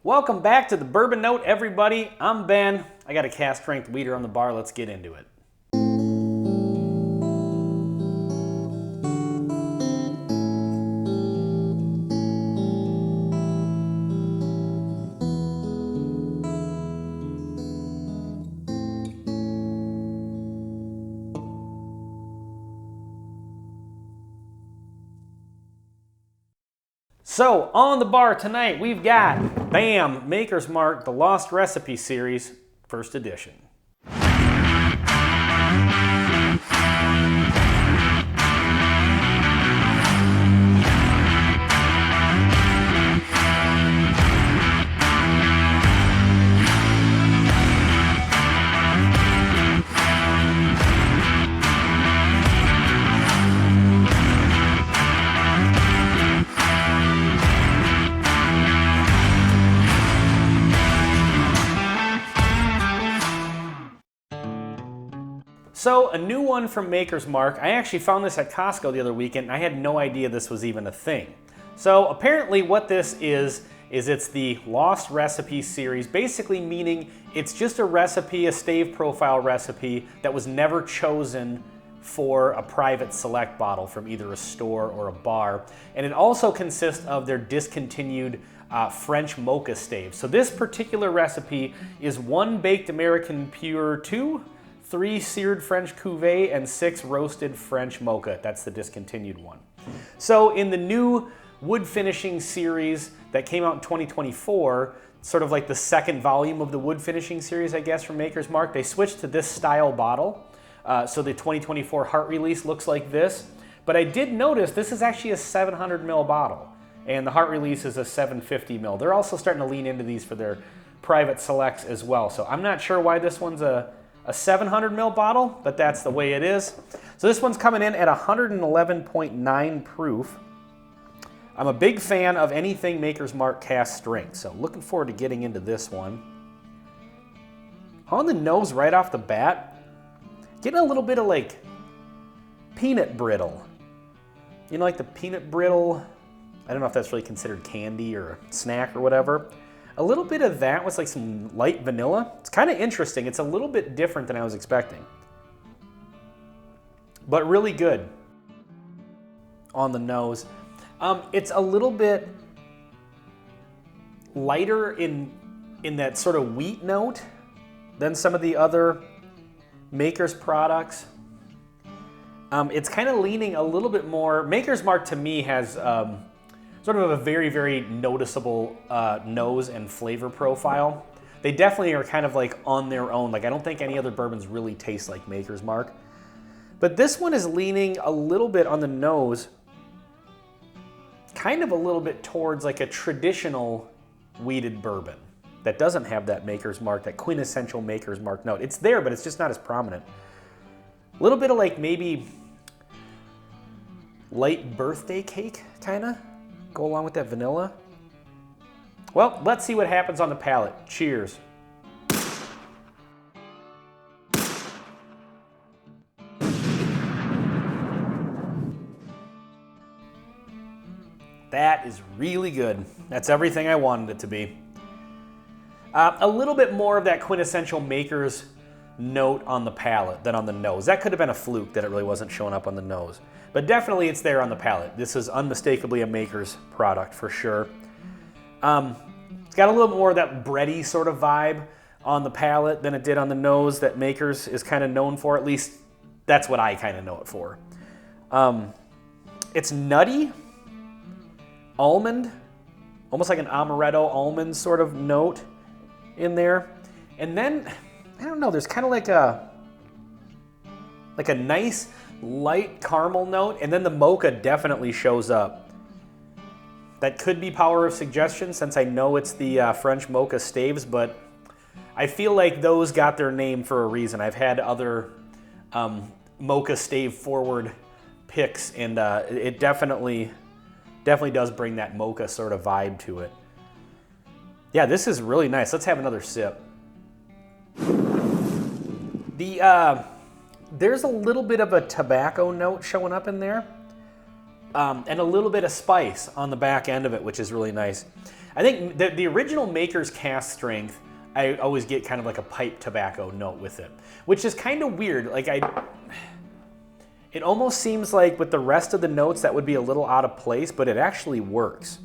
Welcome back to the Bourbon Note, everybody. I'm Ben. I got a cask strength weeder on the bar. Let's get into it. So, on the bar tonight, we've got, bam, Maker's Mark, the Lost Recipe Series, first edition. So, a new one from Maker's Mark. I actually found this at Costco the other weekend, and I had no idea this was even a thing. So, apparently what this is it's the Lost Recipe Series, basically meaning it's just a recipe, a stave profile recipe that was never chosen for a private select bottle from either a store or a bar. And it also consists of their discontinued French mocha stave. So this particular recipe is 1 baked American pure, 2, 3 seared French cuvee, and 6 roasted French mocha. That's the discontinued one. So in the new wood finishing series that came out in 2024, sort of like the second volume of the wood finishing series, I guess, from Maker's Mark, they switched to this style bottle. So the 2024 Heart Release looks like this. But I did notice this is actually a 700 ml bottle, and the Heart Release is a 750 ml. They're also starting to lean into these for their private selects as well. So I'm not sure why this one's a 700 ml bottle, but that's the way it is. So this one's coming in at 111.9 proof. I'm a big fan of anything Maker's Mark cask strength, so looking forward to getting into this one. On the nose right off the bat, getting a little bit of like peanut brittle. You know, like the peanut brittle, I don't know if that's really considered candy or a snack or whatever. A little bit of that with like some light vanilla. It's kind of interesting. It's a little bit different than I was expecting. But really good on the nose. It's a little bit lighter in that sort of wheat note than some of the other Maker's products. It's kind of leaning a little bit more. Maker's Mark to me has sort of a very, very noticeable nose and flavor profile. They definitely are kind of like on their own. Like I don't think any other bourbons really taste like Maker's Mark. But this one is leaning a little bit on the nose, kind of a little bit towards like a traditional wheated bourbon that doesn't have that Maker's Mark, that quintessential Maker's Mark note. It's there, but it's just not as prominent. A little bit of like maybe light birthday cake, kind of. Go along with that vanilla. Well, let's see what happens on the palate. Cheers. That is really good. That's everything I wanted it to be. A little bit more of that quintessential Maker's note on the palate than on the nose. That could have been a fluke that it really wasn't showing up on the nose. But definitely it's there on the palate. This is unmistakably a Maker's product for sure. It's got a little more of that bready sort of vibe on the palate than it did on the nose that Maker's is kind of known for. At least that's what I kind of know it for. It's nutty, almond, almost like an amaretto almond sort of note in there. And then, I don't know, there's kind of like a nice light caramel note, and then the mocha definitely shows up. That could be power of suggestion since I know it's the French mocha staves, but I feel like those got their name for a reason. I've had other mocha stave forward picks, and it definitely does bring that mocha sort of vibe to it. Yeah, this is really nice. Let's have another sip. There's a little bit of a tobacco note showing up in there. and a little bit of spice on the back end of it, which is really nice. I think the original Maker's cask strength, I always get kind of like a pipe tobacco note with it, which is kind of weird. Like it almost seems like with the rest of the notes that would be a little out of place, but it actually works.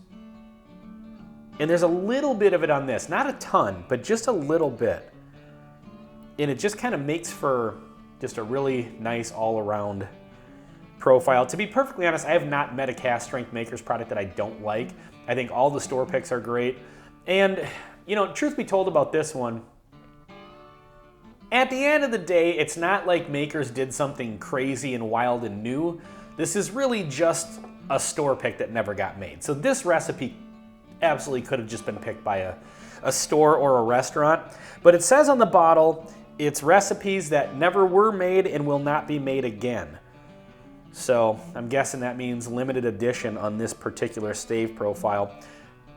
And there's a little bit of it on this, not a ton, but just a little bit. And it just kind of makes for just a really nice all-around profile. To be perfectly honest, I have not met a cask strength Maker's product that I don't like. I think all the store picks are great. And, you know, truth be told about this one, at the end of the day, it's not like Maker's did something crazy and wild and new. This is really just a store pick that never got made. So this recipe absolutely could have just been picked by a store or a restaurant. But it says on the bottle, it's recipes that never were made and will not be made again. So I'm guessing that means limited edition on this particular stave profile.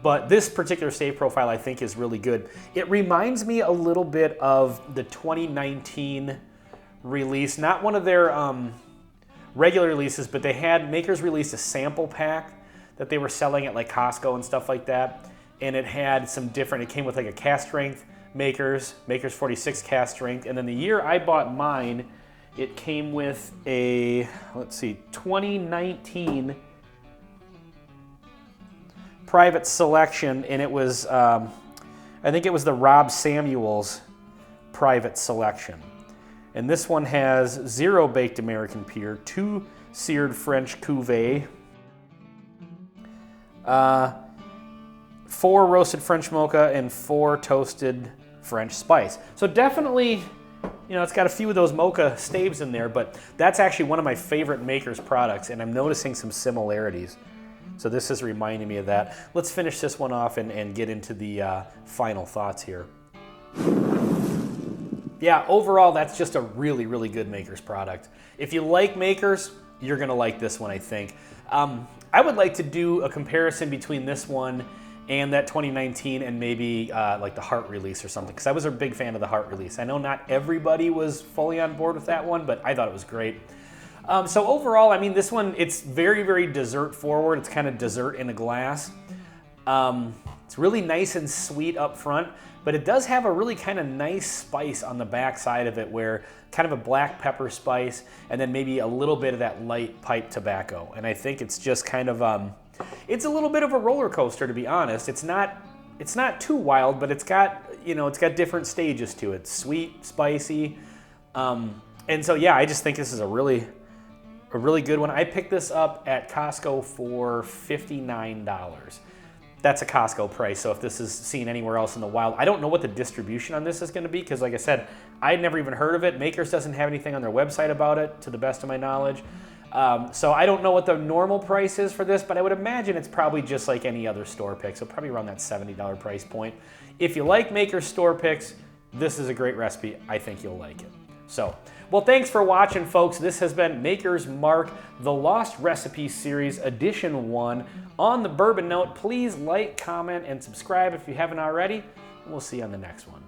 But this particular stave profile I think is really good. It reminds me a little bit of the 2019 release, not one of their regular releases, but Maker's released a sample pack that they were selling at like Costco and stuff like that. And it had some different, it came with like a cask strength Maker's 46 cask strength. And then the year I bought mine, it came with a, let's see, 2019 private selection, and it was, I think it was the Rob Samuels private selection. And this one has 0 baked American pear, 2 seared French cuvee, 4 roasted French mocha, and 4 toasted French spice. So definitely, you know, it's got a few of those mocha staves in there, but that's actually one of my favorite Maker's products, and I'm noticing some similarities. So this is reminding me of that. Let's finish this one off and get into the final thoughts here. Yeah, overall, that's just a really, really good Maker's product. If you like Maker's, you're gonna like this one, I think. I would like to do a comparison between this one and that 2019 and maybe like the Heart release or something, because I was a big fan of the Heart release. I know not everybody was fully on board with that one, but I thought it was great. So overall, I mean, this one, it's very, very dessert forward. It's kind of dessert in a glass. It's really nice and sweet up front, but it does have a really kind of nice spice on the back side of it, where kind of a black pepper spice and then maybe a little bit of that light pipe tobacco. And I think it's just kind of, it's a little bit of a roller coaster, to be honest. It's not too wild, but it's got, you know, it's got different stages to it. Sweet, spicy. And so, yeah, I just think this is a really good one. I picked this up at Costco for $59. That's a Costco price, so if this is seen anywhere else in the wild, I don't know what the distribution on this is going to be, because like I said, I'd never even heard of it. Maker's doesn't have anything on their website about it, to the best of my knowledge. So I don't know what the normal price is for this, but I would imagine it's probably just like any other store pick, so probably around that $70 price point. If you like Maker's store picks, this is a great recipe. I think you'll like it. So, well, thanks for watching, folks. This has been Maker's Mark, the Lost Recipes Series, Edition 1. On the bourbon note, please like, comment, and subscribe if you haven't already. We'll see you on the next one.